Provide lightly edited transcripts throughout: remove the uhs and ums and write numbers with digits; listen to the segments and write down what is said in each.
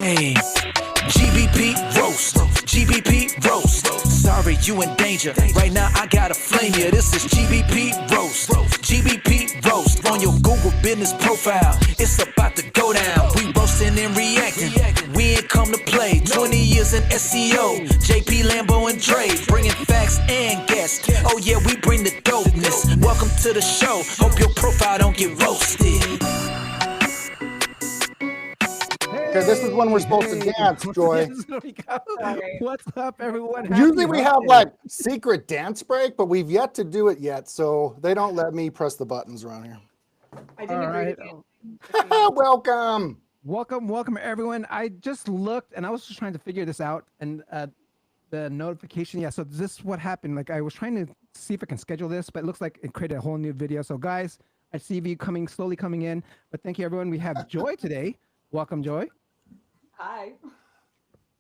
Hey, GBP Roast, GBP Roast. Sorry, you in danger. Right now, I gotta flame you. This is GBP Roast, GBP Roast. On your Google business profile, it's about to go down. We roasting and reacting. We ain't come to play. 20 years in SEO. JP, Lambo, and Dre, bringing facts and guests. Oh yeah, we bring the dopeness. Welcome to the show. Hope your profile don't get roasted. Okay, this is when we're supposed to dance, Joy. What's up, everyone? Usually we have like secret dance break, but we've yet to do it yet, so they don't let me press the buttons around here. I didn't agree Welcome. Welcome, everyone. I just looked, and I was just trying to figure this out, and the notification. Yeah, so this is what happened. Like, I was trying to see if I can schedule this, but it looks like it created a whole new video. So, guys, I see you slowly coming in, but thank you, everyone. We have Joy today. Welcome, Joy. Hi.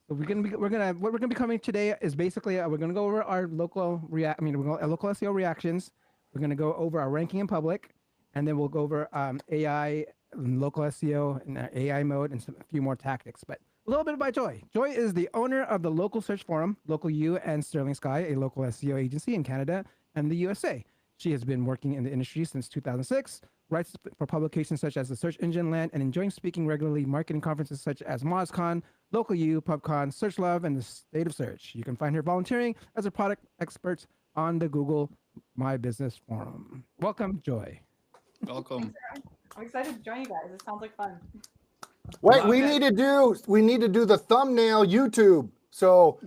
So what we're gonna be covering today is basically we're gonna go over our local local SEO reactions. We're gonna go over our ranking in public, and then we'll go over AI, local SEO, and AI mode, and a few more tactics. But a little bit about Joy. Joy is the owner of the local search forum, Local U and Sterling Sky, a local SEO agency in Canada and the USA. She has been working in the industry since 2006. Writes for publications such as the Search Engine Land, and enjoying speaking regularly marketing conferences such as MozCon, Local U, PubCon, Search Love, and the State of Search. You can find her volunteering as a product expert on the Google My Business Forum. Welcome, Joy. Welcome. I'm excited to join you guys. It sounds like fun. Wait, we need to do the thumbnail YouTube. So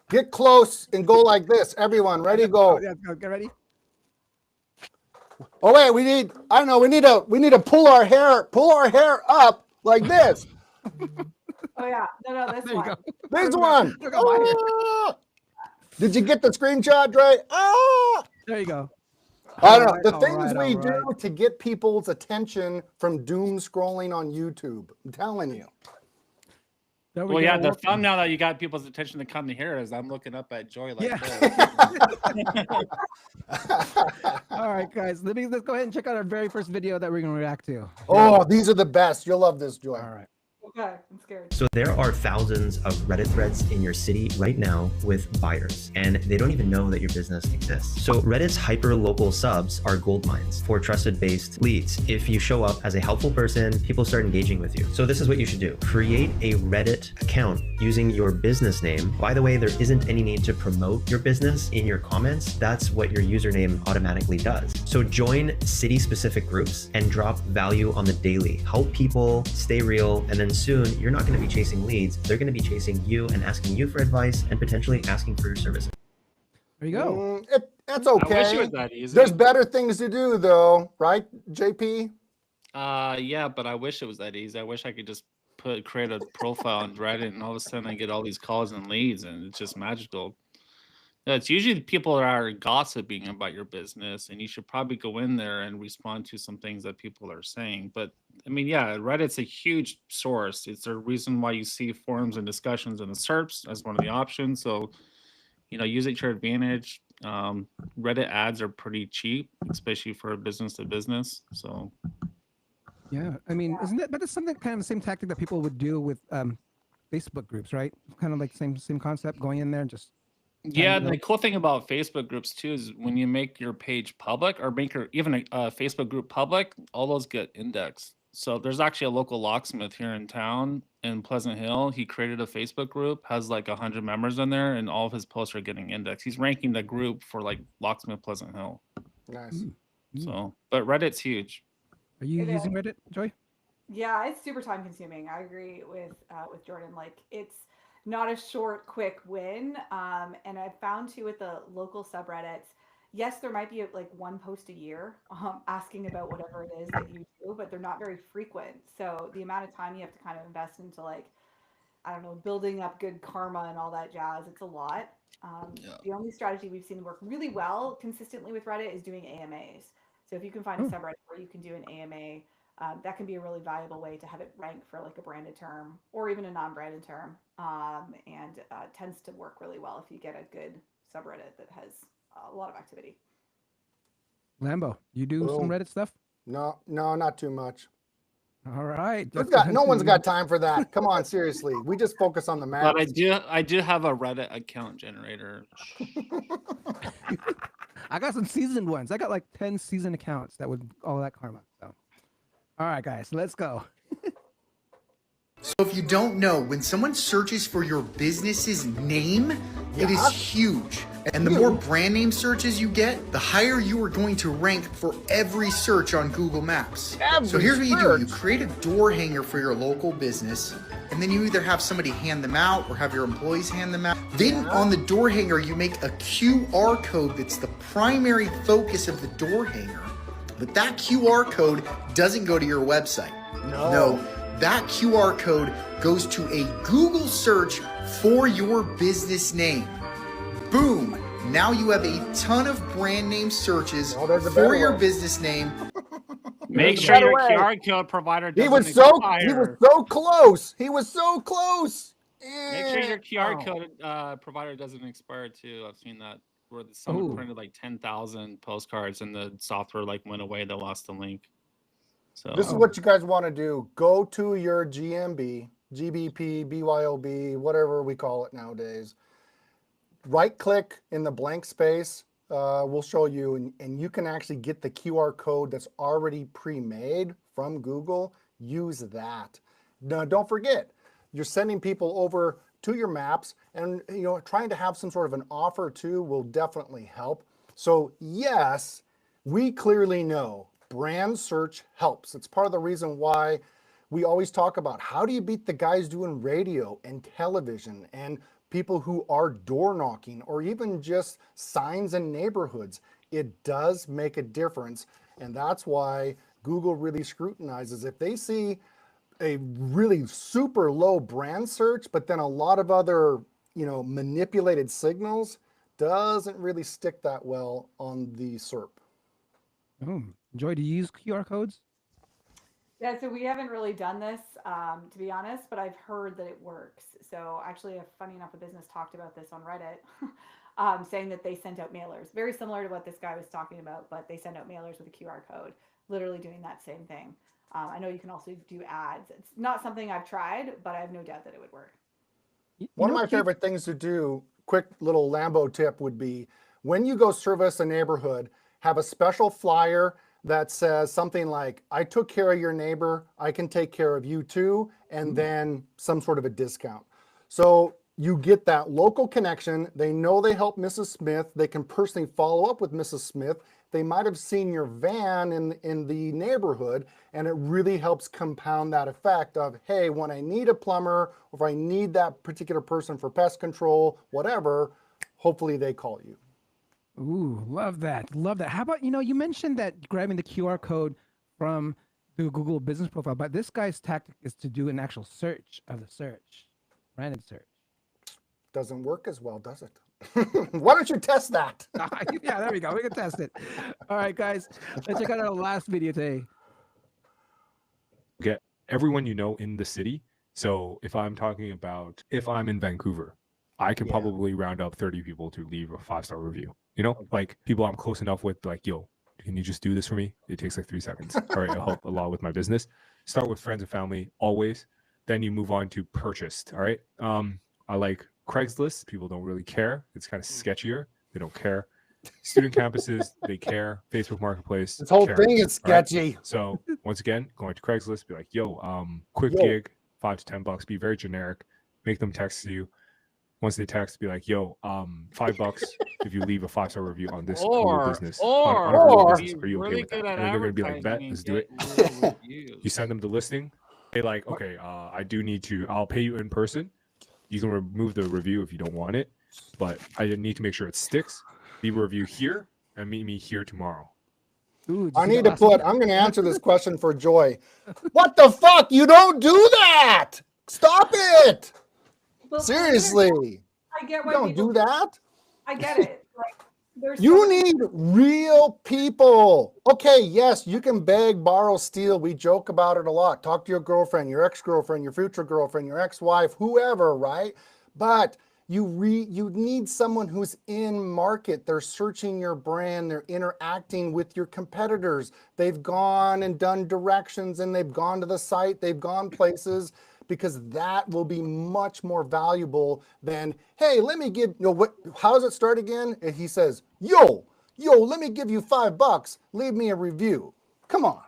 get close and go like this. Everyone, ready, go. Yeah, get ready. Oh wait, we need to pull our hair up like this. Oh yeah, no, this There you one. go. This one. Look at my hair. Ah! Did you get the screenshot, Dre? Ah! There you go. I don't know. The All things right, we all do right. to get people's attention from doom scrolling on YouTube. I'm telling you. There we Well, go. yeah, the thumbnail that you got people's attention to come to here is I'm looking up at Joy like Yeah. this. All right, guys. Let's go ahead and check out our very first video that we're going to react to. Oh, these are the best. You'll love this, Joy. All right. Okay, I'm scared. So there are thousands of Reddit threads in your city right now with buyers, and they don't even know that your business exists. So Reddit's hyper-local subs are gold mines for trusted-based leads. If you show up as a helpful person, people start engaging with you. So this is what you should do. Create a Reddit account using your business name. By the way, there isn't any need to promote your business in your comments. That's what your username automatically does. So join city-specific groups and drop value on the daily. Help people stay real, and then soon you're not going to be chasing leads. They're going to be chasing you and asking you for advice and potentially asking for your services. There you go. That's okay. I wish it was that easy. There's better things to do, though, right, JP? Yeah, but I wish it was that easy. I wish I could just create a profile on Reddit, and all of a sudden I get all these calls and leads, and it's just magical. No, it's usually people that are gossiping about your business, and you should probably go in there and respond to some things that people are saying. But I mean, yeah, Reddit's a huge source. It's a reason why you see forums and discussions in the SERPs as one of the options. So, use it to your advantage. Reddit ads are pretty cheap, especially for a business to business. So, Yeah, I mean, but it's something kind of the same tactic that people would do with Facebook groups, right? Kind of like same concept, going in there and just. yeah, the cool thing about Facebook groups too is when you make your page public or make your even a Facebook group public, all those get indexed. So there's actually a local locksmith here in town in Pleasant Hill. He created a Facebook group, has like 100 members in there, and all of his posts are getting indexed. He's ranking the group for like Locksmith Pleasant Hill. Nice. So, but Reddit's huge. Are you using Reddit, Joy? Yeah, it's super time consuming. I agree with Jordan. Like, it's not a short, quick win. And I found too with the local subreddits, yes, there might be like one post a year asking about whatever it is that you do, but they're not very frequent. So the amount of time you have to kind of invest into, like, I don't know, building up good karma and all that jazz, it's a lot. The only strategy we've seen work really well consistently with Reddit is doing AMAs. So if you can find a subreddit where you can do an AMA, that can be a really valuable way to have it rank for like a branded term or even a non-branded term, and tends to work really well if you get a good subreddit that has a lot of activity. Lambo, you do some Reddit stuff? No, not too much. All right. No one's got time for that. Come on, seriously. We just focus on the maps. But I do have a Reddit account generator. I got some seasoned ones. I got like 10 seasoned accounts that would all that karma. So, all right, guys, let's go. So if you don't know, when someone searches for your business's name, it is huge. And the more brand name searches you get, the higher you are going to rank for every search on Google Maps. So here's what you do. You create a door hanger for your local business, and then you either have somebody hand them out or have your employees hand them out. Then on the door hanger, you make a QR code that's the primary focus of the door hanger. But that QR code doesn't go to your website. No. That QR code goes to a Google search for your business name. Boom! Now you have a ton of brand name searches for your business name. Make sure your QR code provider doesn't He was so close. He was so close. Make sure your QR code provider doesn't expire too. I've seen that where someone printed like 10,000 postcards and the software like went away. They lost the link. So this is what you guys want to do. Go to your GMB, GBP, BYOB, whatever we call it nowadays. Right click in the blank space. We'll show you, and you can actually get the QR code that's already pre-made from Google. Use that. Now, don't forget, you're sending people over to your maps, and trying to have some sort of an offer too will definitely help. So yes, we clearly know brand search helps. It's part of the reason why we always talk about how do you beat the guys doing radio and television and people who are door knocking or even just signs in neighborhoods. It does make a difference. And that's why Google really scrutinizes. If they see a really super low brand search, but then a lot of other, manipulated signals, doesn't really stick that well on the SERP. Joy, do you use QR codes? Yeah, so we haven't really done this, to be honest, but I've heard that it works. So actually, funny enough, a business talked about this on Reddit, saying that they sent out mailers, very similar to what this guy was talking about, but they send out mailers with a QR code, literally doing that same thing. I know you can also do ads. It's not something I've tried, but I have no doubt that it would work. One of my favorite things to do, quick little Lambo tip, would be when you go service a neighborhood, have a special flyer that says something like, I took care of your neighbor, I can take care of you too, and then some sort of a discount. So you get that local connection. They know they helped Mrs. Smith. They can personally follow up with Mrs. Smith. They might have seen your van in the neighborhood, and it really helps compound that effect of, hey, when I need a plumber, or if I need that particular person for pest control, whatever, hopefully they call you. Ooh, love that. Love that. How about, you mentioned that grabbing the QR code from the Google business profile, but this guy's tactic is to do an actual search of the search, random search. Doesn't work as well, does it? Why don't you test that? Yeah, there we go. We can test it. All right, guys, let's check out our last video today. Get everyone in the city. So if I'm in Vancouver, I can probably round up 30 people to leave a 5-star review. Like people I'm close enough with, like, yo, can you just do this for me? It takes like 3 seconds. All right, it'll help a lot with my business. Start with friends and family always. Then you move on to purchased. All right. I like Craigslist. People don't really care. It's kind of sketchier. They don't care. Student campuses, they care. Facebook Marketplace. This whole thing is sketchy. Right? So once again, going to Craigslist, be like, yo, quick gig, $5 to $10. Be very generic. Make them text you. Once they text, be like, yo, $5 if you leave a 5-star review on this Google business. Or business. Are you okay with that? And they're going to be like, bet, let's do it. You send them the listing. They like, okay, I'll pay you in person. You can remove the review if you don't want it, but I need to make sure it sticks. Leave a review here and meet me here tomorrow. Ooh, I'm going to answer this question for Joy. What the fuck? You don't do that. Stop it. Well, Seriously. I get why You don't do that. I get it. Like, You need real people. Okay, yes, you can beg, borrow, steal. We joke about it a lot. Talk to your girlfriend, your ex-girlfriend, your future girlfriend, your ex-wife, whoever, right? But You need someone who's in market. They're searching your brand. They're interacting with your competitors. They've gone and done directions, and they've gone to the site. They've gone places, because that will be much more valuable than, hey, let me give, how does it start again? And he says, yo, let me give you $5. Leave me a review. Come on.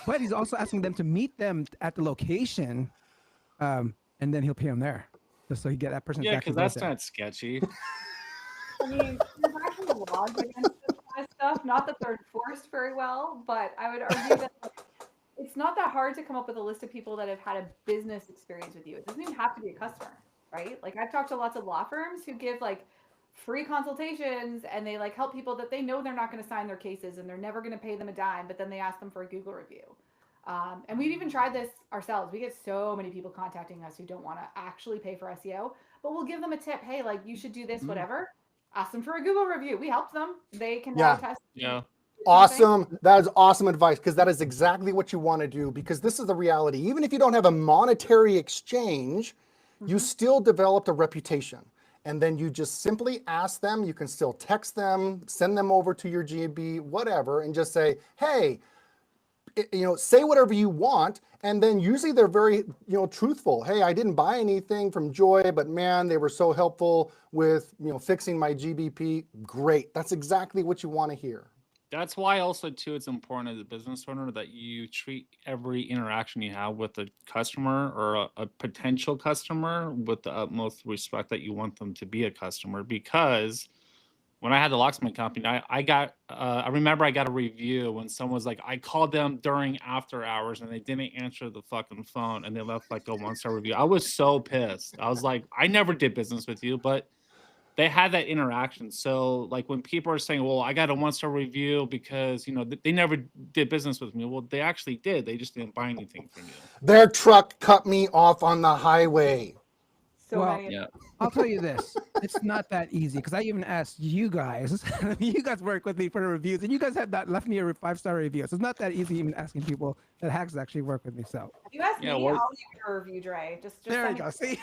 But he's also asking them to meet them at the location, and then he'll pay them there, just so he get that person. Yeah, because that's not sketchy. I mean, there's actually laws against this kind of stuff. Not that they're enforced very well, but I would argue that it's not that hard to come up with a list of people that have had a business experience with you. It doesn't even have to be a customer, right? Like I've talked to lots of law firms who give like free consultations, and they like help people that they know they're not going to sign their cases and they're never going to pay them a dime, but then they ask them for a Google review. And we've even tried this ourselves. We get so many people contacting us who don't want to actually pay for SEO, but we'll give them a tip. Hey, like you should do this, whatever. Ask them for a Google review. We help them. They can now test. Yeah. Awesome. That is awesome advice, because that is exactly what you want to do, because this is the reality. Even if you don't have a monetary exchange, you still developed a reputation. And then you just simply ask them. You can still text them, send them over to your GB, whatever, and just say, hey, say whatever you want. And then usually they're very, truthful. Hey, I didn't buy anything from Joy, but man, they were so helpful with, fixing my GBP. Great. That's exactly what you want to hear. That's why also too, it's important as a business owner that you treat every interaction you have with a customer or a potential customer with the utmost respect that you want them to be a customer. Because when I had the locksmith company, I remember I got a review when someone was like, I called them during after hours and they didn't answer the fucking phone and they left like a 1-star review. I was so pissed. I was like, I never did business with you, but they had that interaction. So like when people are saying, well, I got a 1-star review because, they never did business with me. Well, they actually did. They just didn't buy anything from you. Their truck cut me off on the highway. So Well, many. Yeah. I'll tell you this, it's not that easy, because I even asked you guys, you guys work with me for the reviews, and you guys have not left me a 5-star review. So it's not that easy even asking people that hacks actually work with me. So You asked Yeah, me, well- I'll give you a review, Dre. Just there send you go. it. See?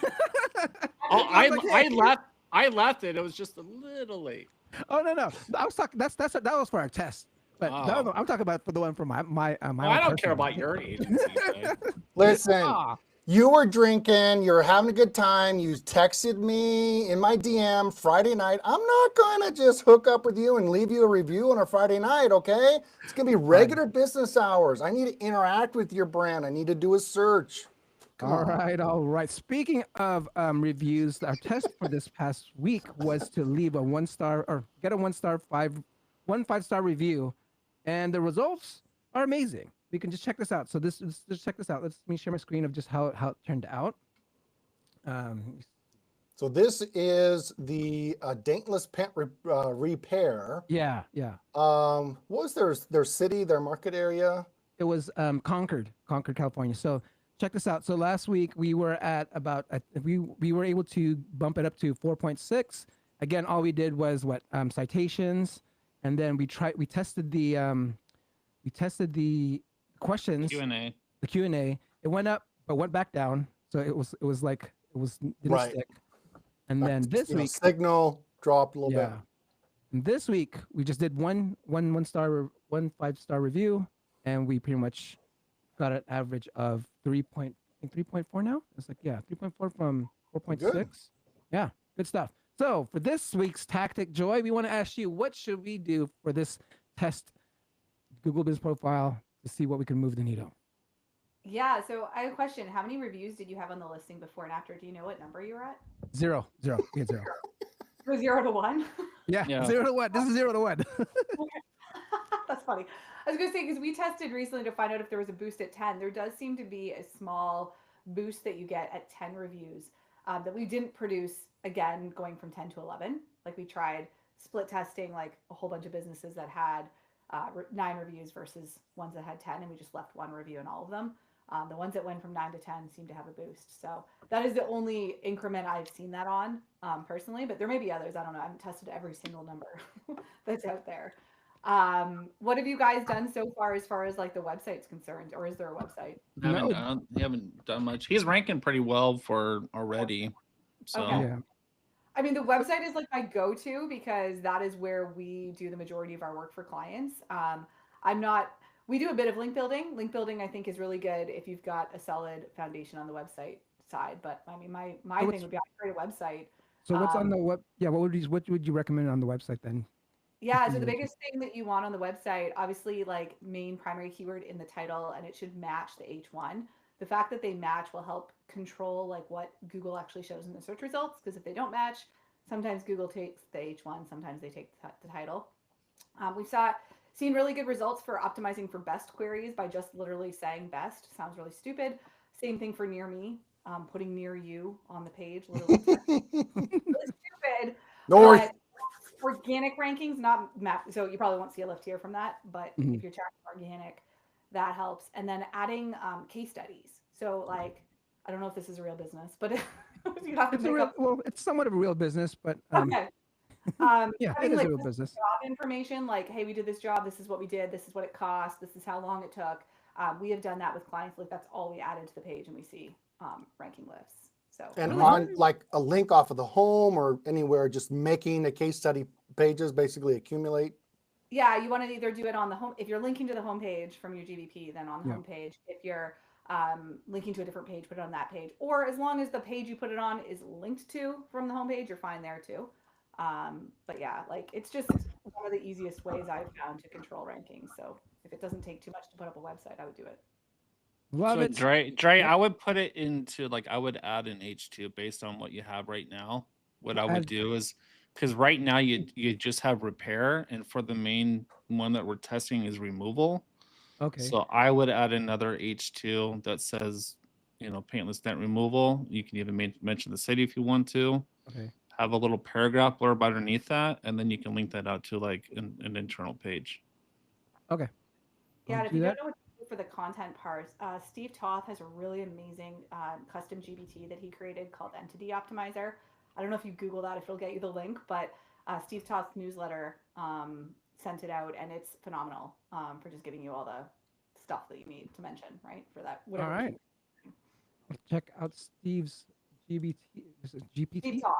I left it. It was just a little late. Oh no. I was talking. That was for our test. But no, I'm talking about for the one for my Well, I don't care about your agency. Right? Listen, Ah. you were drinking, you were having a good time, you texted me in my DM Friday night. I'm not going to just hook up with you and leave you a review on a Friday night, okay? It's going to be regular business hours. I need to interact with your brand. I need to do a search. All right. Speaking of reviews, our test for this past week was to leave a 1-star or get a 1-star 5-star review, and the results are amazing. We can just check this out. So just check this out. Let me share my screen of just how it turned out. So this is the Daintless Pent Repair. Yeah. What was their city, their market area? It was Concord, California. So check this out. So last week we were at about we were able to bump it up to 4.6. Again, all we did was citations, and then we tested the questions. Q&A. The Q&A. It went up but went back down. So it didn't stick. And then this week signal dropped a little bit. And this week we just did one 5-star review, and we pretty much got an average of 3.4 now. It's 3.4 from 4.6. Yeah, good stuff. So for this week's tactic, Joy, we want to ask you, what should we do for this test Google Business Profile to see what we can move the needle? Yeah, so I have a question. How many reviews did you have on the listing before and after? Do you know what number you were at? 0. We had 0. From 0 to 1? Yeah, 0 to 1. This is 0 to 1. That's funny. I was going to say, because we tested recently to find out if there was a boost at 10. There does seem to be a small boost that you get at 10 reviews that we didn't produce, again, going from 10 to 11. Like we tried split testing like a whole bunch of businesses that had 9 reviews versus ones that had 10, and we just left 1 review in all of them. The ones that went from 9 to 10 seem to have a boost. So that is the only increment I've seen that on personally, but there may be others. I don't know. I haven't tested every single number that's out there. What have you guys done so far as like the website's concerned, or is there a website? Haven't done much. He's ranking pretty well for already. So Okay. Yeah. I mean, the website is like my go-to because that is where we do the majority of our work for clients. I'm not, we do a bit of link building. Link building, I think, is really good if you've got a solid foundation on the website side. But I mean, my So thing would be I create a website. so what's on Um, the web? Yeah, what would you recommend on the website then? Yeah, so the biggest thing that you want on the website, obviously, like main primary keyword in the title, and it should match the H1. The fact that they match will help control like what Google actually shows in the search results, because if they don't match, sometimes Google takes the H1, sometimes they take the title. We've seen really good results for optimizing for best queries by just literally saying best. Sounds really stupid. Same thing for near me, putting near you on the page, literally really stupid, North. but organic rankings, not map. So you probably won't see a lift here from that, but Mhm. if you're tracking organic, that helps. And then adding case studies. So like, I don't know if this is a real business, but you have to It's a make real, up. well, it's somewhat of a real business, but Okay. yeah, it Having is a like real business. job information, like, hey, we did this job. This is what we did. This is what it cost. This is how long it took. We have done that with clients. Like that's all we added to the page, and we see ranking lifts. So And really, on like a link off of the home or anywhere, just making the case study pages basically accumulate. yeah, you want to either do it on the home if you're linking to the homepage from your GBP, then on the Yeah. homepage. If you're linking to a different page, put it on that page. Or as long as the page you put it on is linked to from the homepage, you're fine there too. But yeah, like it's just one of the easiest ways I've found to control rankings. So if it doesn't take too much to put up a website, I would do it. Love So it. Dre, Yep. I would put it into like I would add an H2 based on what you have right now. What I would As do is because right now you just have repair, and for the main one that we're testing is removal. okay. So I would add another H2 that says, paintless dent removal. You can even mention the city if you want to. Okay. Have a little paragraph blurb underneath that, and then you can link that out to like an internal page. Okay. Yeah, I'll and if do you don't that. know what to do for the content part, Steve Toth has a really amazing custom GBT that he created called Entity Optimizer. I don't know if you Google that, if it'll get you the link, but Steve Toth's newsletter sent it out, and it's phenomenal for just giving you all the stuff that you need to mention, right? For that, All whatever. right. Check out Steve's GBT. Is it Steve GPT? Toth.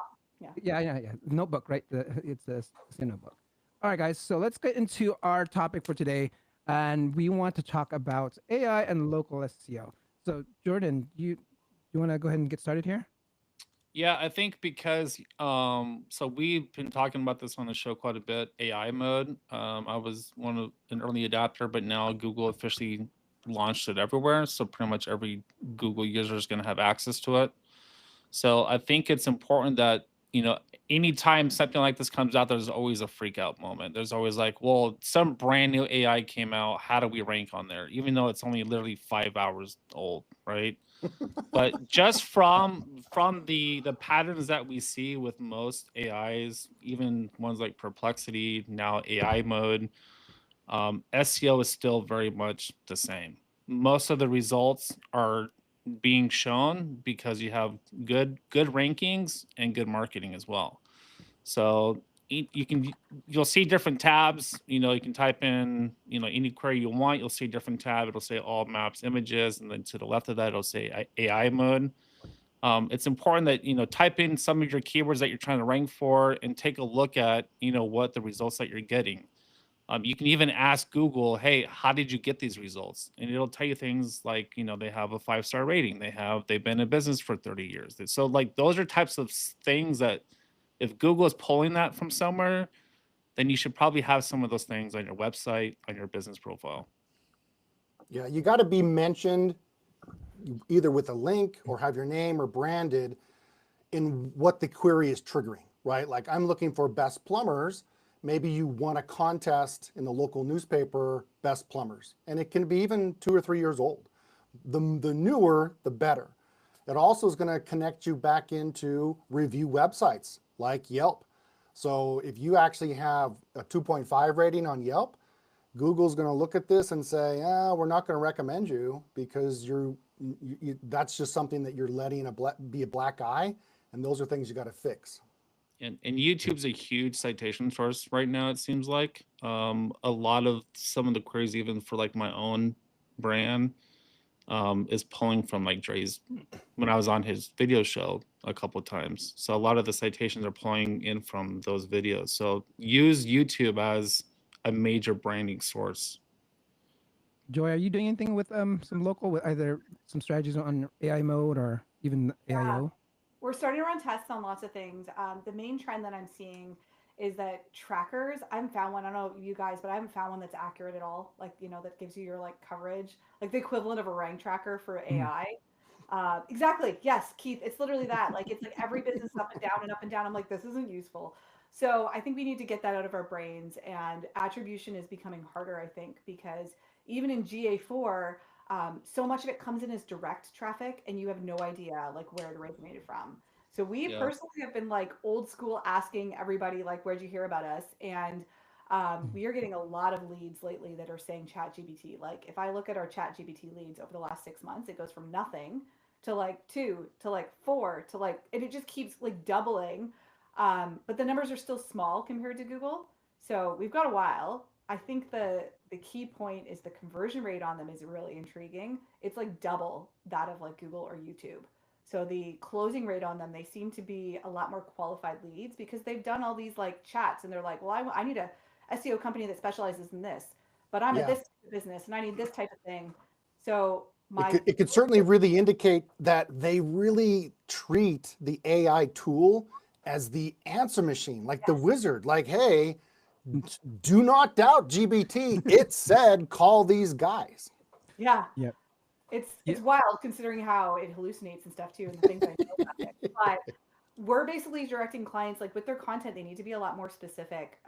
Yeah. Yeah. Notebook, right? It's a notebook. All right, guys. So let's get into our topic for today, and we want to talk about AI and local SEO. So, Jordan, you want to go ahead and get started here? Yeah, I think because so we've been talking about this on the show quite a bit. AI mode. I was an early adopter, but now Google officially launched it everywhere. So pretty much every Google user is going to have access to it. So I think it's important that anytime something like this comes out, there's always a freak out moment. There's always like, well, some brand new AI came out. How do we rank on there? Even though it's only literally 5 hours old, right? But just from the patterns that we see with most AIs, even ones like Perplexity, now AI mode, SEO is still very much the same. Most of the results are being shown because you have good rankings and good marketing as well. So you'll see different tabs. You can type in any query you want. You'll see a different tab. It'll say all maps images, and then to the left of that it'll say AI mode. It's important that type in some of your keywords that you're trying to rank for and take a look at what the results that you're getting. You can even ask Google, hey, how did you get these results? And it'll tell you things like, they have a 5-star rating. They've been in business for 30 years. So like those are types of things that if Google is pulling that from somewhere, then you should probably have some of those things on your website, on your business profile. Yeah, you got to be mentioned either with a link or have your name or branded in what the query is triggering, right? Like I'm looking for best plumbers. Maybe you want a contest in the local newspaper, best plumbers, and it can be even 2 or 3 years old. The newer, the better. It also is going to connect you back into review websites like Yelp. So if you actually have a 2.5 rating on Yelp, Google's going to look at this and say, we're not going to recommend you because that's just something that you're letting be a black eye, and those are things you got to fix. And YouTube's a huge citation source right now, it seems like. A lot of some of the queries, even for like my own brand, is pulling from like Dre's when I was on his video show a couple of times. So a lot of the citations are pulling in from those videos. So use YouTube as a major branding source. Joy, are you doing anything with some local, with either some strategies on AI mode or even AIO? We're starting to run tests on lots of things. The main trend that I'm seeing is that trackers, I haven't found one, I don't know you guys, but I haven't found one that's accurate at all. Like, you know, that gives you your like coverage, like the equivalent of a rank tracker for AI. Exactly. Yes, Keith, it's literally that. Like, it's like every business up and down and up and down. I'm like, this isn't useful. So I think we need to get that out of our brains, and attribution is becoming harder, I think, because even in GA4, so much of it comes in as direct traffic and you have no idea like where it originated from. So we personally have been like old school asking everybody like, where'd you hear about us? And we are getting a lot of leads lately that are saying chat GBT. Like if I look at our chat GBT leads over the last 6 months, it goes from nothing to like 2 to like 4 to like, and it just keeps like doubling. But the numbers are still small compared to Google. So we've got a while. I think the key point is the conversion rate on them is really intriguing. It's like double that of like Google or YouTube. So the closing rate on them, they seem to be a lot more qualified leads because they've done all these like chats and they're like, well, I need a SEO company that specializes in this, but I'm at this business and I need this type of thing. So it could certainly really indicate that they really treat the AI tool as the answer machine, like the wizard, like, hey, do not doubt GBT. It said, call these guys. Yeah. Yep. It's wild considering how it hallucinates and stuff too, and the things I know about it. But we're basically directing clients like with their content, they need to be a lot more specific.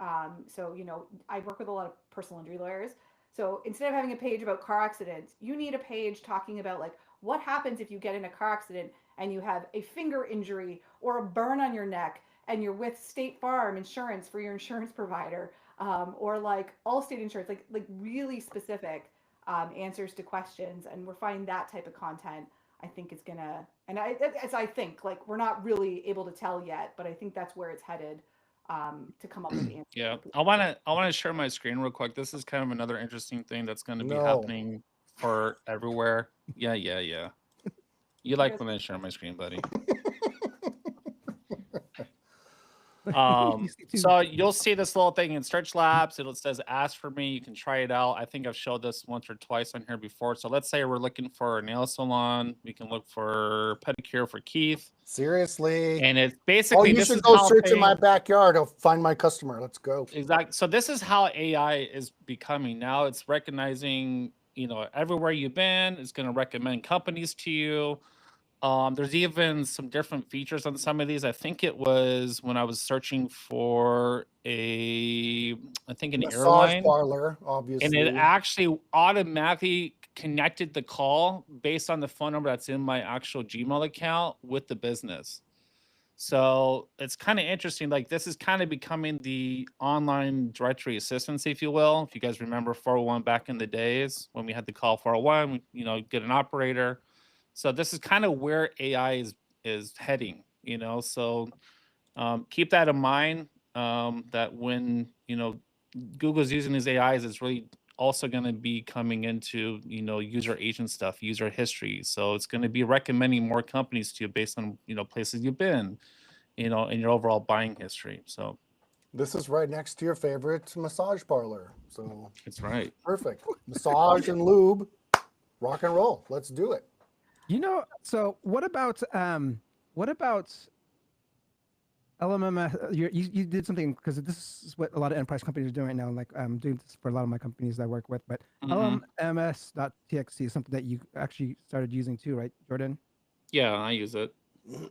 So, you know, I work with a lot of personal injury lawyers. So instead of having a page about car accidents, you need a page talking about like what happens if you get in a car accident and you have a finger injury or a burn on your neck and you're with State Farm insurance for your insurance provider, or like Allstate insurance, like really specific answers to questions. And we're finding that type of content, I think is gonna, and as I think, like we're not really able to tell yet, but I think that's where it's headed, to come up with answers. Yeah, I wanna share my screen real quick. This is kind of another interesting thing that's going to be happening for everywhere. Yeah. You like when I share my screen, buddy. So you'll see this little thing in Search Labs. It says ask for me. You can try it out. I think I've showed this once or twice on here before. So let's say we're looking for a nail salon. We can look for pedicure for Keith. Seriously. And it's basically, you should go search in my backyard. I'll find my customer. Let's go. Exactly. So this is how AI is becoming now. It's recognizing, you know, everywhere you've been. It's going to recommend companies to you. There's even some different features on some of these. I think it was when I was searching for an Massage airline parlor, obviously. and it actually automatically connected the call based on the phone number that's in my actual Gmail account with the business. So it's kind of interesting. Like this is kind of becoming the online directory assistance, if you will. If you guys remember 401 back in the days when we had to call 401, you know, get an operator. So this is kind of where AI is heading, you know. So keep that in mind, that when, you know, Google's using these AIs, it's really also going to be coming into, you know, user agent stuff, user history. So it's going to be recommending more companies to you based on, you know, places you've been, you know, in your overall buying history. So this is right next to your favorite massage parlor. So it's right. Perfect. Massage and lube, rock and roll. Let's do it. You know, so what about LMMS? You did something, because this is what a lot of enterprise companies are doing right now. Like I'm doing this for a lot of my companies that I work with. But LMMS.txt is something that you actually started using too, right, Jordan? Yeah, I use it.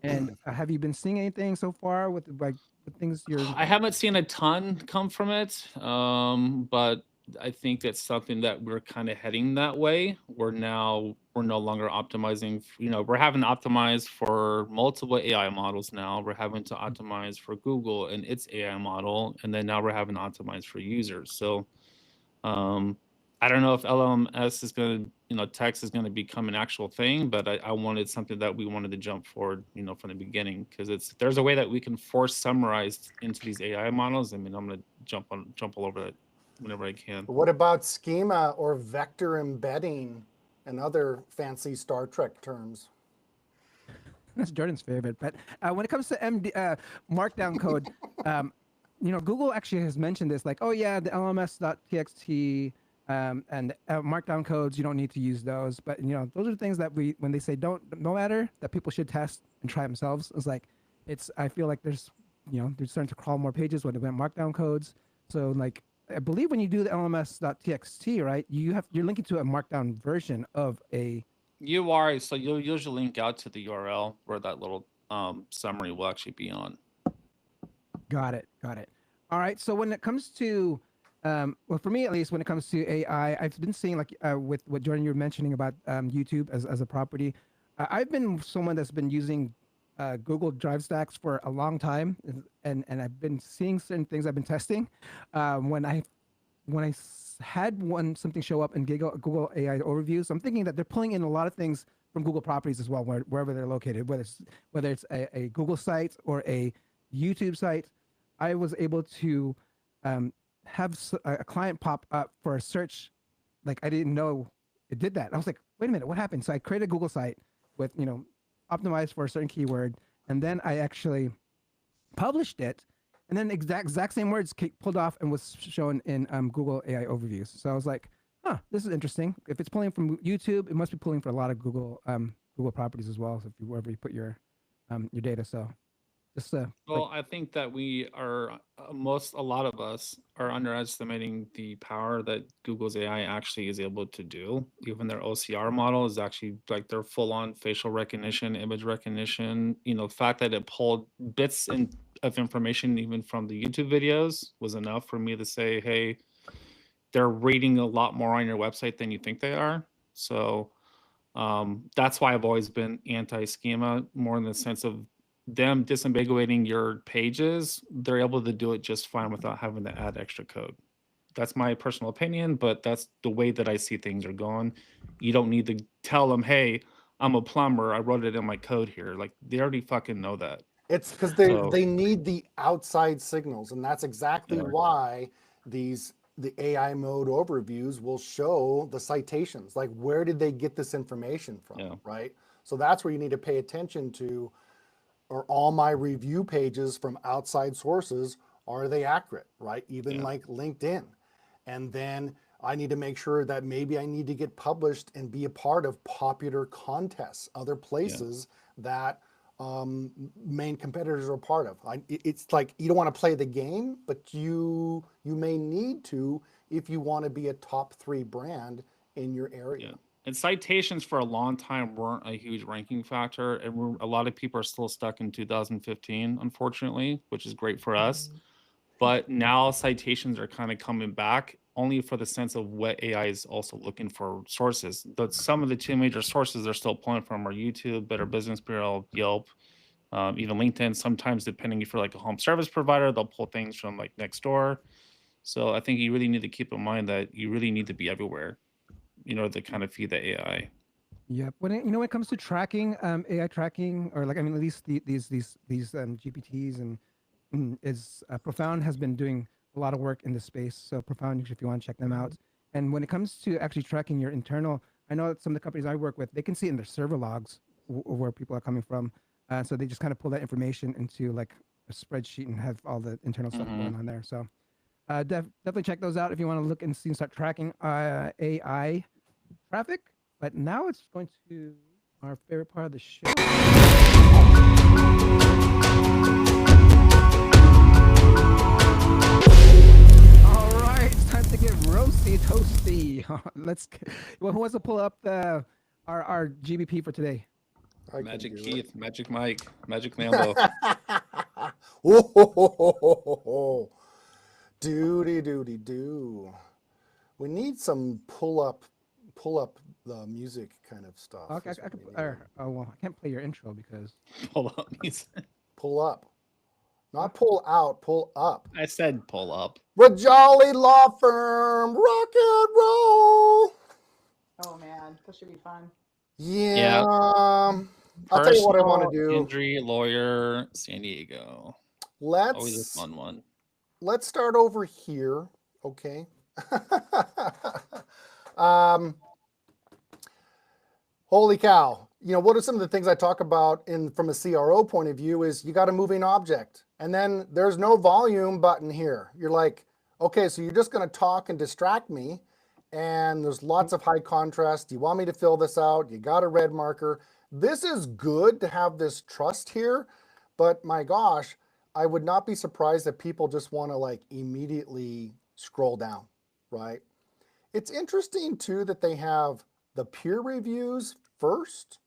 And have you been seeing anything so far with like the things you're? I haven't seen a ton come from it, but I think that's something that we're kind of heading that way. We're no longer optimizing. You know, we're having to optimize for multiple AI models now. We're having to optimize for Google and its AI model, and then now we're having to optimize for users. So I don't know if LMMS is going to, you know, text is going to become an actual thing, but I wanted something that we wanted to jump forward, you know, from the beginning, because there's a way that we can force summarize into these AI models. I mean, I'm going to jump all over that whenever I can. What about schema or vector embedding and other fancy Star Trek terms. That's Jordan's favorite. But when it comes to markdown code, Google actually has mentioned this, like, oh yeah, the LMMS.txt and markdown codes, you don't need to use those. But those are things that when they say no matter, that people should test and try themselves. It's like, I feel like they're starting to crawl more pages when they went markdown codes. So like, I believe when you do the LMMS.txt, right, you're linking to a markdown version of a. You are, so you'll usually link out to the URL where that little summary will actually be on. Got it. All right. So when it comes to, well, for me at least, when it comes to AI, I've been seeing, like with what Jordan, you were mentioning about YouTube as a property. I've been someone that's been using Google Drive Stacks for a long time, and I've been seeing certain things I've been testing. When I had something show up in Google AI overviews, I'm thinking that they're pulling in a lot of things from Google properties as well, wherever they're located, whether it's a Google site or a YouTube site. I was able to have a client pop up for a search, like I didn't know it did that. I was like, wait a minute, what happened? So I created a Google site with optimized for a certain keyword, and then I actually published it. And then exact same words pulled off and was shown in Google AI overviews. So I was like, huh, this is interesting. If it's pulling from YouTube, it must be pulling for a lot of Google properties as well. So wherever you put your data. So just well, I think that we are a lot of us are underestimating the power that Google's AI actually is able to do. Even their OCR model is actually like their full-on facial recognition, image recognition. The fact that it pulled bits of information even from the YouTube videos was enough for me to say, hey, they're reading a lot more on your website than you think they are. So that's why I've always been anti-schema, more in the sense of them disambiguating your pages. They're able to do it just fine without having to add extra code. That's my personal opinion, but that's the way that I see things are going. You don't need to tell them, hey, I'm a plumber, I wrote it in my code here. Like, they already fucking know that. It's because they need the outside signals, and that's exactly why the AI mode overviews will show the citations. Like, where did they get this information from, right? So that's where you need to pay attention to, are all my review pages from outside sources, are they accurate, right? Even like LinkedIn. And then I need to make sure that maybe I need to get published and be a part of popular contests, other places that main competitors are a part of. It's like, you don't want to play the game, but you may need to if you want to be a top 3 brand in your area. And citations for a long time weren't a huge ranking factor, and a lot of people are still stuck in 2015, unfortunately, which is great for us. But now citations are kind of coming back, only for the sense of what AI is also looking for sources. Some of the 2 major sources they're still pulling from are YouTube, Better Business Bureau, Yelp, even LinkedIn. Sometimes, depending if you're like a home service provider, they'll pull things from like Nextdoor. So I think you really need to keep in mind that you really need to be everywhere, to kind of feed the AI. Yep. When it comes to tracking, AI tracking, or like, at least these GPTs and Profound has been doing a lot of work in this space. So Profound, if you want to check them out. And when it comes to actually tracking your internal, I know that some of the companies I work with, they can see in their server logs where people are coming from. So they just kind of pull that information into like a spreadsheet and have all the internal stuff going on there. So definitely check those out if you want to look and see and start tracking AI traffic. But now it's going to our favorite part of the show. All right, it's time to get roasty toasty. Who wants to pull up our GBP for today? Magic Keith, Magic Mike, Magic Lambo. Doody. We need some pull up the music kind of stuff. Okay, I can't play your intro because Pull up music. Pull up, not pull out. Pull up. I said pull up. The Jolly Law Firm, rock and roll. Oh man, that should be fun. Yeah. I'll tell you what I want to do. Injury lawyer, San Diego. Always a fun one. Let's start over here. Okay. Holy cow. You know, what are some of the things I talk about from a CRO point of view is you got a moving object and then there's no volume button here. You're like, okay, so you're just going to talk and distract me. And there's lots of high contrast. Do you want me to fill this out? You got a red marker. This is good to have this trust here, but my gosh, I would not be surprised if people just want to like immediately scroll down, right? It's interesting too that they have the peer reviews first.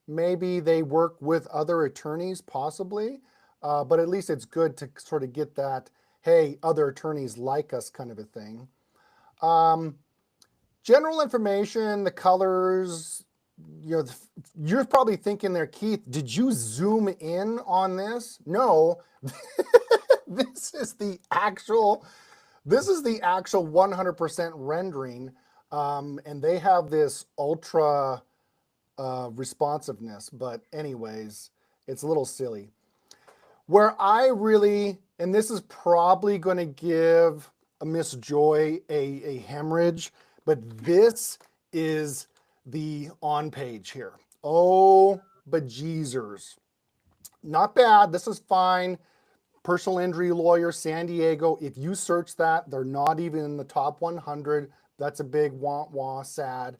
Maybe they work with other attorneys possibly, but at least it's good to sort of get that, hey, other attorneys like us kind of a thing. General information, the colors, you know, you're probably thinking there, Keith, did you zoom in on this? No, this is the actual 100% rendering. And they have this ultra responsiveness, but anyways, it's a little silly. Where I really, and this is probably going to give Miss Joy a hemorrhage, but this is the on page here. Oh, bejeezers. Not bad. This is fine. Personal injury lawyer, San Diego. If you search that, they're not even in the top 100. That's a big wah-wah, sad.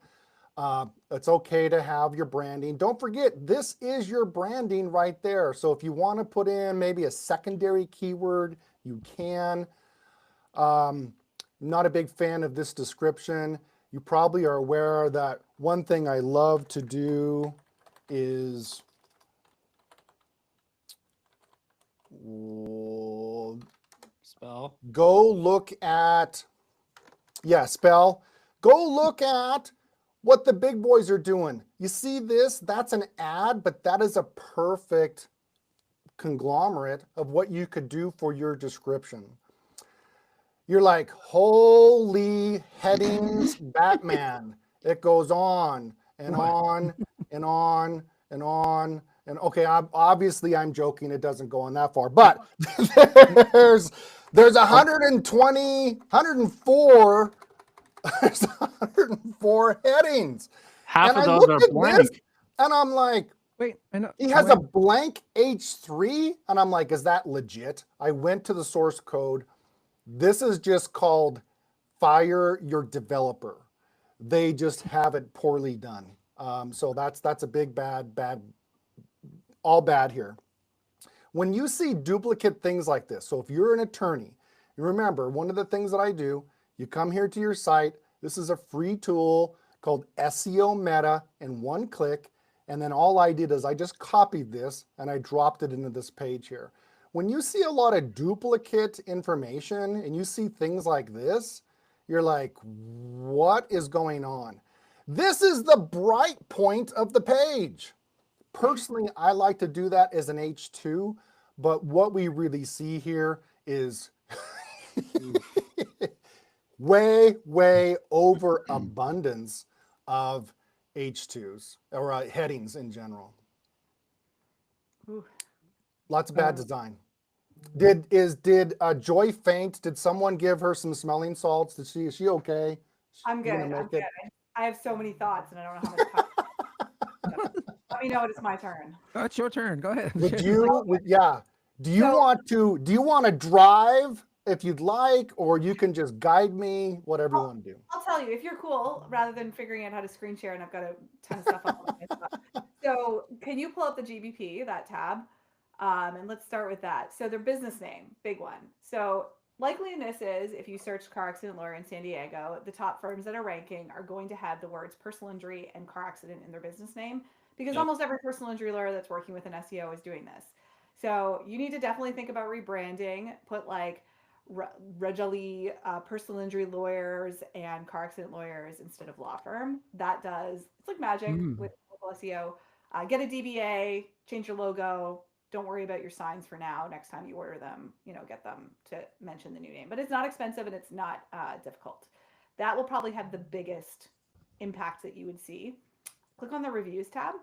It's okay to have your branding. Don't forget, this is your branding right there. So if you want to put in maybe a secondary keyword, you can. Not a big fan of this description. You probably are aware that one thing I love to do is Spell. go look at, spell. Go look at what the big boys are doing. You see this? That's an ad, but that is a perfect conglomerate of what you could do for your description. You're like, holy headings, Batman. It goes on and on and on and on. And okay, obviously I'm joking. It doesn't go on that far, but there's 120, 104, there's 104 headings. Half And of I those looked are at blank. this, and I'm like, Wait, I know. he has a blank H3, and I'm like, is that legit? I went to the source code. This is just called fire your developer. They just have it poorly done. So that's a big bad, all bad here. When you see duplicate things like this, so if you're an attorney, you remember one of the things that I do, you come here to your site. This is a free tool called SEO Meta in one click. And then all I did is I just copied this and I dropped it into this page here. When you see a lot of duplicate information and you see things like this, you're like, what is going on? This is the bright point of the page. Personally, I like to do that as an H2, but what we really see here is way over abundance of H2s or headings in general. Ooh. Lots of bad design. Did Joy faint? Did someone give her some smelling salts? Is she okay? I'm good. I'm good. I have so many thoughts and I don't know how much time. Let me know when it's my turn. Oh, it's your turn. Go ahead. Do you want to drive if you'd like, or you can just guide me, whatever you want to do. I'll tell you, if you're cool, rather than figuring out how to screen share and I've got a ton of stuff up. So can you pull up the GBP, that tab? And let's start with that. So their business name, big one. So likeliness is if you search car accident lawyer in San Diego, the top firms that are ranking are going to have the words personal injury and car accident in their business name, because almost every personal injury lawyer that's working with an SEO is doing this. So you need to definitely think about rebranding, put like Rajali personal injury lawyers and car accident lawyers instead of law firm. That does, it's like magic with local SEO. Get a DBA, change your logo. Don't worry about your signs for now. Next time you order them, get them to mention the new name. But it's not expensive and it's not difficult. That will probably have the biggest impact that you would see. Click on the reviews tab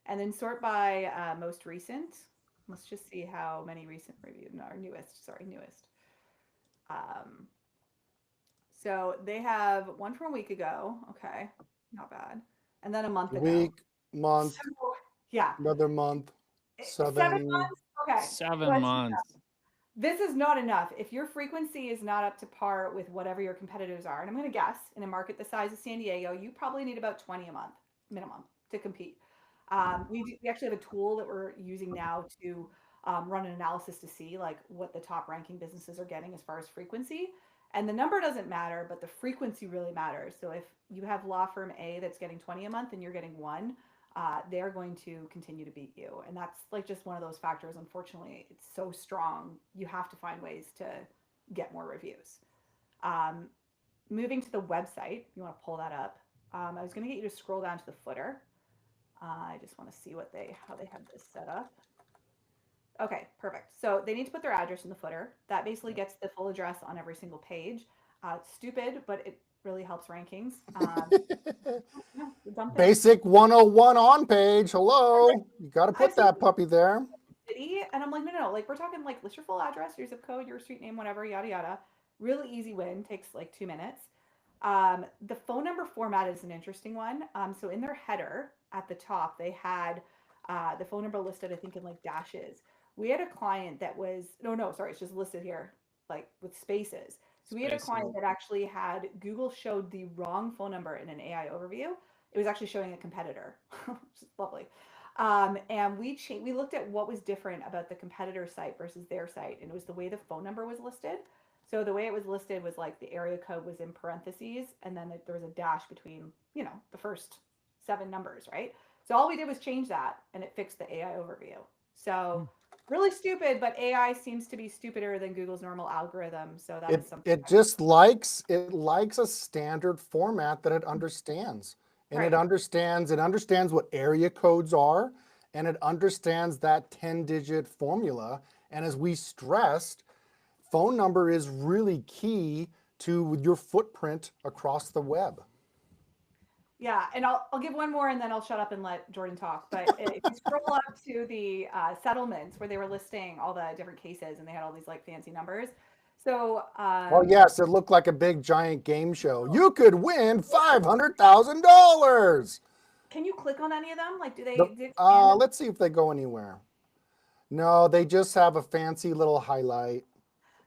and then sort by most recent. Let's just see how many recent reviews, newest. So they have one from a week ago. Okay, not bad. and then a month ago. Week, month, So, yeah. another month, 7 7. months? Okay. 7 months. This is not enough. If your frequency is not up to par with whatever your competitors are, and I'm going to guess in a market the size of San Diego, you probably need about 20 a month minimum to compete. We actually have a tool that we're using now to run an analysis to see like what the top ranking businesses are getting as far as frequency. And the number doesn't matter, but the frequency really matters. So if you have law firm A that's getting 20 a month and you're getting 1, they're going to continue to beat you. And that's like just one of those factors. Unfortunately, it's so strong. You have to find ways to get more reviews. Moving to the website, you want to pull that up. I was going to get you to scroll down to the footer. I just want to see how they have this set up. Okay, perfect. So they need to put their address in the footer. That basically gets the full address on every single page. It's stupid, but it really helps rankings. Basic 101 on page. Hello. You got to put that puppy there. City, and I'm like, no, like we're talking like list your full address, your zip code, your street name, whatever, yada yada. Really easy win, takes like 2 minutes. The phone number format is an interesting one. So in their header at the top, they had the phone number listed, I think, in like dashes. We had a client that was it's just listed here like with spaces. So we had a client that actually had Google showed the wrong phone number in an AI overview. It was actually showing a competitor, which is lovely. And we looked at what was different about the competitor site versus their site, and it was the way the phone number was listed. So the way it was listed was like the area code was in parentheses, and then there was a dash between, the first 7 numbers, right? So all we did was change that, and it fixed the AI overview. So really stupid, but AI seems to be stupider than Google's normal algorithm. So that is something. It just likes a standard format that it understands. And Right. it understands what area codes are, and it understands that 10-digit formula. And as we stressed, phone number is really key to your footprint across the web. Yeah, and I'll give one more and then I'll shut up and let Jordan talk. But if you scroll up to the settlements where they were listing all the different cases and they had all these like fancy numbers. So oh yes, it looked like a big giant game show. You could win $500,000. Can you click on any of them? Like, do they? Let's see if they go anywhere. No, they just have a fancy little highlight.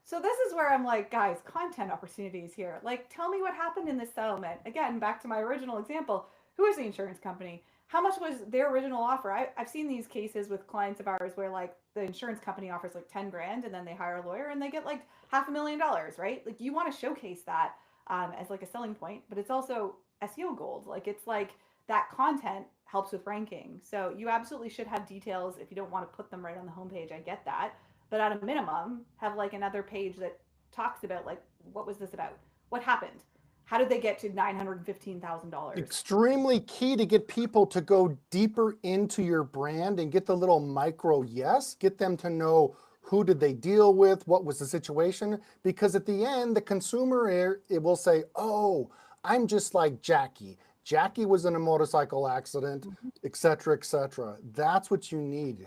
So this is where I'm like, guys, content opportunities here. Like, tell me what happened in this settlement. Again, back to my original example. Who is the insurance company? How much was their original offer? I've seen these cases with clients of ours where like the insurance company offers like 10 grand and then they hire a lawyer and they get like $500,000, right? Like you want to showcase that as like a selling point, but it's also SEO gold. Like it's like that content helps with ranking. So you absolutely should have details if you don't want to put them right on the homepage. I get that. But at a minimum, have like another page that talks about like, what was this about? What happened? How did they get to $915,000? Extremely key to get people to go deeper into your brand and get the little micro yes, get them to know who did they deal with, what was the situation, because at the end, the consumer, it will say, oh, I'm just like Jackie. Jackie was in a motorcycle accident, et cetera, et cetera. That's what you need.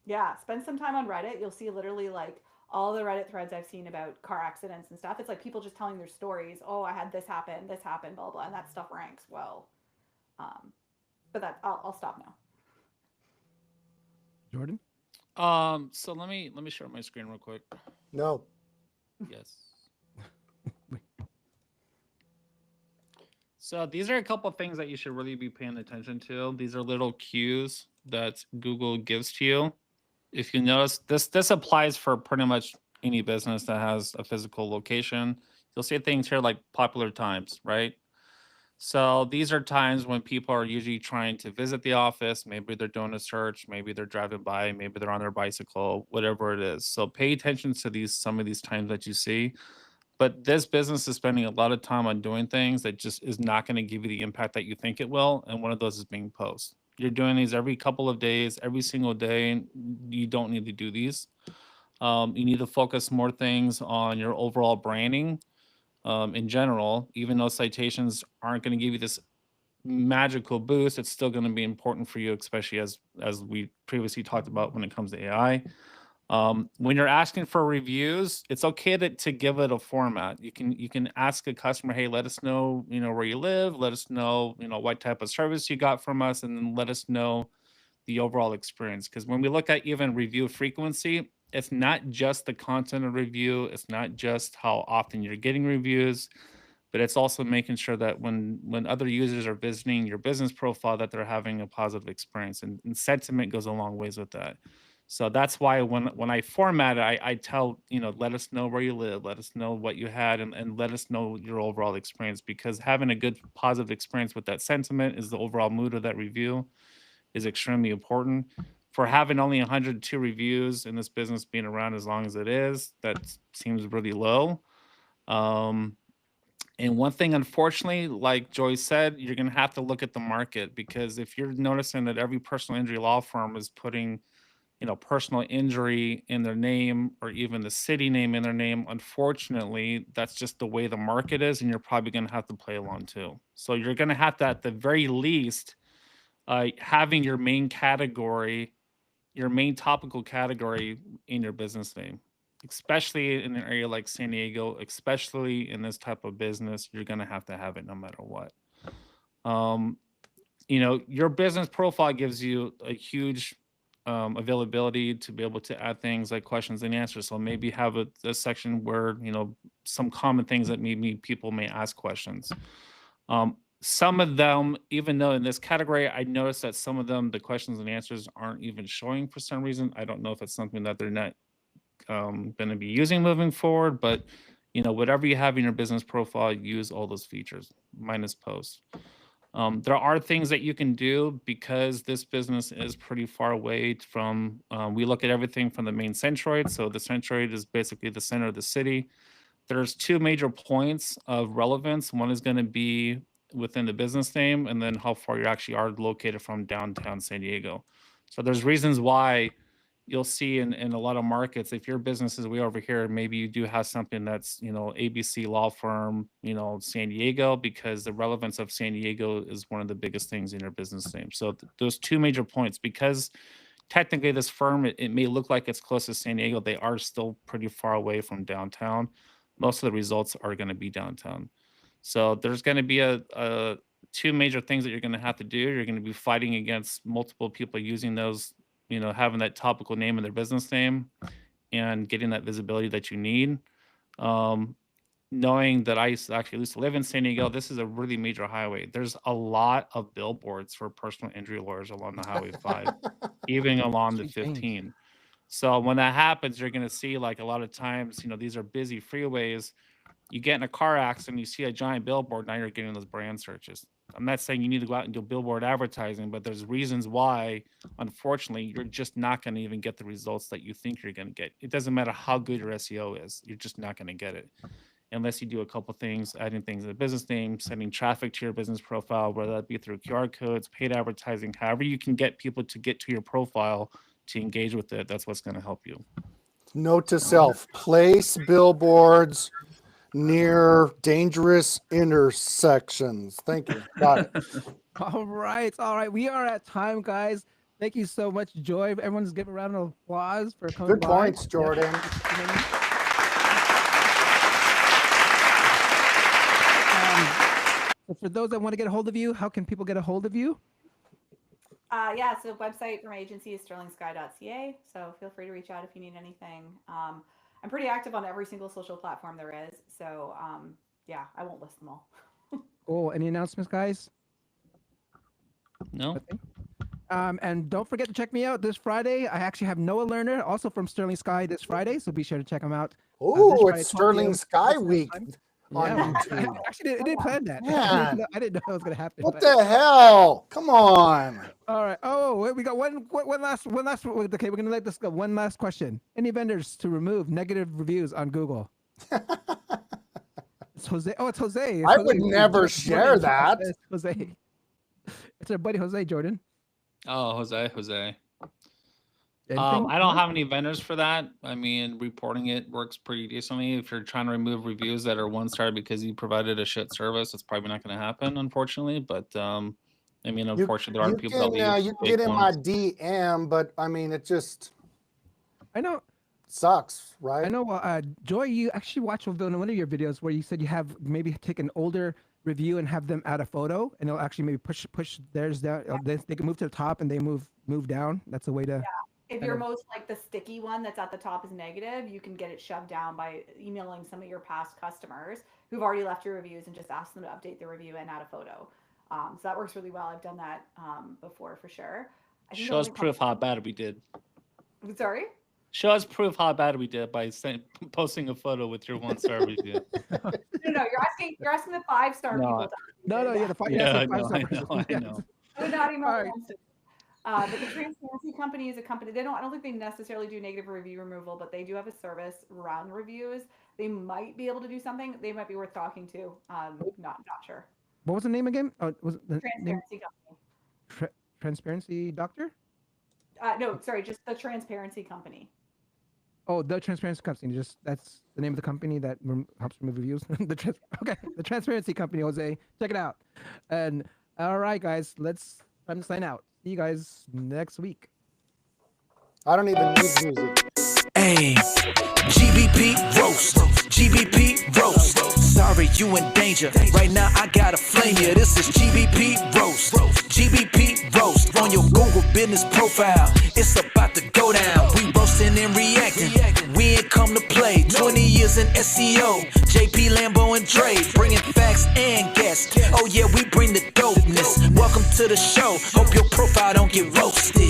Yeah, spend some time on Reddit. You'll see literally like all the Reddit threads I've seen about car accidents and stuff. It's like people just telling their stories. Oh, I had this happen, blah, blah, and that stuff ranks well. But I'll stop now. Jordan? So let me share my screen real quick. No. Yes. So these are a couple of things that you should really be paying attention to. These are little cues that Google gives to you. If you notice, this applies for pretty much any business that has a physical location. You'll see things here like popular times, right? So these are times when people are usually trying to visit the office. Maybe they're doing a search, maybe they're driving by, maybe they're on their bicycle, whatever it is. So pay attention to some of these times that you see. But this business is spending a lot of time on doing things that just is not going to give you the impact that you think it will. And one of those is being posts. You're doing these every couple of days, every single day. You don't need to do these. You need to focus more things on your overall branding in general. Even though citations aren't going to give you this magical boost, it's still going to be important for you, especially as we previously talked about when it comes to AI. When you're asking for reviews, it's okay to give it a format. You can ask a customer, hey, let us know, where you live, let us know, what type of service you got from us, and then let us know the overall experience. Because when we look at even review frequency, it's not just the content of review, it's not just how often you're getting reviews, but it's also making sure that when other users are visiting your business profile, that they're having a positive experience, and sentiment goes a long ways with that. So that's why when I format it, I tell, let us know where you live, let us know what you had, and let us know your overall experience, because having a good positive experience with that sentiment is the overall mood of that review is extremely important. For having only 102 reviews in this business being around as long as it is, that seems really low. And one thing, unfortunately, like Joy said, you're going to have to look at the market, because if you're noticing that every personal injury law firm is putting, personal injury in their name, or even the city name in their name, unfortunately, that's just the way the market is, and you're probably going to have to play along too. So you're going to have to, at the very least, having your main category, your main topical category in your business name, especially in an area like San Diego, especially in this type of business, you're going to have it no matter what. Your business profile gives you a huge availability to be able to add things like questions and answers. So maybe have a section where, some common things that maybe people may ask questions. Some of them, even though in this category, I noticed that some of them, the questions and answers aren't even showing for some reason. I don't know if it's something that they're not going to be using moving forward, but whatever you have in your business profile, use all those features minus post. There are things that you can do, because this business is pretty far away from, we look at everything from the main centroid. So the centroid is basically the center of the city. There's two major points of relevance. One is going to be within the business name, and then how far you actually are located from downtown San Diego. So there's reasons why you'll see in a lot of markets, if your business is way over here, maybe you do have something that's, ABC law firm, San Diego, because the relevance of San Diego is one of the biggest things in your business name. So those two major points, because technically this firm, it may look like it's close to San Diego, they are still pretty far away from downtown. Most of the results are going to be downtown. So there's going to be two major things that you're going to have to do. You're going to be fighting against multiple people using those, having that topical name in their business name and getting that visibility that you need. Knowing that I actually used to live in San Diego, this is a really major highway. There's a lot of billboards for personal injury lawyers along the Highway 5, even along the 15. So when that happens, you're going to see, like, a lot of times, these are busy freeways. You get in a car accident, you see a giant billboard, now you're getting those brand searches. I'm not saying you need to go out and do billboard advertising, but there's reasons why, unfortunately, you're just not going to even get the results that you think you're going to get. It doesn't matter how good your SEO is, you're just not going to get it unless you do a couple things, adding things in the business name, sending traffic to your business profile, whether that be through QR codes, paid advertising, however you can get people to get to your profile to engage with it. That's what's going to help you. Note to self: place billboards near dangerous intersections. Thank you. Got it. All right. We are at time, guys. Thank you so much, Joy. Everyone's giving a round of applause for coming Good by. points, Jordan. So for those that want to get a hold of you, how can people get a hold of you? So website for my agency is sterlingsky.ca. So feel free to reach out if you need anything. I'm pretty active on every single social platform there is. So I won't list them all. Cool. Any announcements, guys? No. And don't forget to check me out this Friday. I actually have Noah Lerner, also from Sterling Sky, this Friday. So be sure to check him out. Oh, it's Sterling Sky Week on YouTube. Actually, I didn't plan that. Man. I didn't know it was going to happen. What the hell? Come on. All right. Oh, wait, we got one last. Okay, we're going to let this go. One last question. Any vendors to remove negative reviews on Google? It's Jose. Oh, it's Jose. I would never share that. It's Jose. It's our buddy Jose, Jordan. Oh, Jose. Anything? I don't have any vendors for that. I mean, reporting it works pretty decently. If you're trying to remove reviews that are one-star because you provided a shit service, it's probably not going to happen, unfortunately. But I mean, unfortunately, there are people that leave. You can get in my DM, but I mean, it just. I know. sucks, right? I know, Joy, you actually watched one of your videos where you said you have maybe take an older review and have them add a photo, and it'll actually maybe push theirs down. They can move to the top and they move down. That's a way to. If your most like the sticky one that's at the top is negative, you can get it shoved down by emailing some of your past customers who've already left your reviews and just ask them to update their review and add a photo. So that works really well. I've done that before for sure. I think Show us proof how bad we did. Sorry? Show us proof how bad we did by posting a photo with your 1-star review. No, you're asking the 5-star people. Yeah, the 5 I know. We're not even All right. but the Transparency Company is a company. I don't think they necessarily do negative review removal, but they do have a service around reviews. They might be able to do something. They might be worth talking to. Not sure. What was the name again? Was it the name? Transparency Company. Transparency Doctor? No, sorry, just the Transparency Company. Oh, the Transparency Company. That's the name of the company that helps remove reviews. The Transparency Company, Jose. Check it out. And all right, guys, time to sign out. See you guys next week. I don't even need music. Hey, GBP Roast, GBP Roast. Sorry, you in danger. Right now, I gotta flame you. This is GBP Roast, GBP Roast. On your Google business profile, it's about to go down. We roasting and reacting. We ain't come to play. 20 years in SEO. JP, Lambo, and Dre, bringing facts and guests. Oh yeah, we bring the dopeness. Welcome to the show. Hope your profile don't get roasted.